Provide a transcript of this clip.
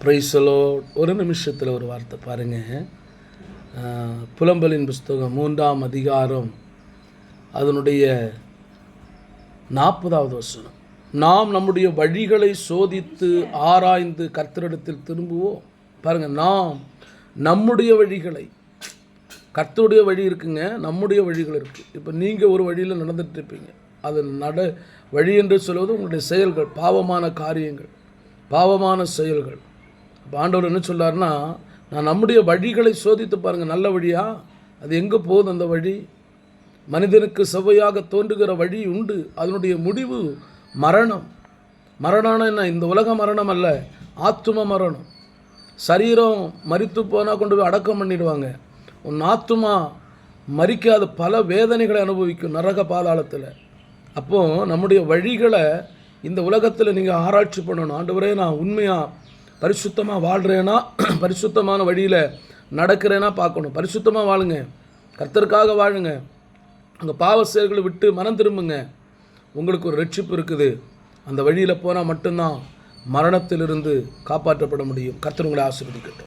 Praise the Lord. ஒரு நிமிஷத்தில் ஒரு வார்த்தை பாருங்கள். புலம்பலின் புஸ்தகம் 3ஆம் அதிகாரம் அதனுடைய 40வது வசனம். நாம் நம்முடைய வழிகளை சோதித்து ஆராய்ந்து கர்த்தரிடத்தில் திரும்புவோம். பாருங்கள், நாம் நம்முடைய வழிகளை, கர்த்தருடைய வழி இருக்குங்க, நம்முடைய வழிகள் இருக்குது. இப்போ நீங்கள் ஒரு வழியில் நடந்துட்டு இருப்பீங்க. அது வழி என்று சொல்வது உங்களுடைய செயல்கள், பாவமான காரியங்கள், பாவமான செயல்கள். இப்போ ஆண்டவர் என்ன சொல்கிறாருன்னா, நான் நம்முடைய வழிகளை சோதித்து பாருங்கள். நல்ல வழியா? அது எங்கே போகுது அந்த வழி? மனிதனுக்கு செவ்வையாக தோன்றுகிற வழி உண்டு, அதனுடைய முடிவு மரணம். மரணம்னா என்ன? இந்த உலக மரணம் அல்ல, ஆத்தும மரணம். சரீரம் மரித்து போனால் கொண்டு போய் அடக்கம் பண்ணிடுவாங்க. உன் ஆத்துமா மரிக்காத பல வேதனைகளை அனுபவிக்கும் நரக பாதாளத்தில். அப்போது நம்முடைய வழிகளை இந்த உலகத்தில் நீங்கள் ஆராய்ச்சி பண்ணணும். ஆண்டவரே, நான் உண்மையாக பரிசுத்தமாக வாழ்கிறேன்னா, பரிசுத்தமான வழியில் நடக்கிறேன்னா பார்க்கணும். பரிசுத்தமாக வாழுங்க, கர்த்தருக்காக வாழுங்க. அங்கே பாவ செயல்களை விட்டு மனம் திரும்புங்க. உங்களுக்கு ஒரு ரட்சிப்பு இருக்குது. அந்த வழியில் போனால் மட்டும்தான் மரணத்திலிருந்து காப்பாற்றப்பட முடியும். கர்த்தர் உங்களை ஆசீர்வதிக்கட்டும்.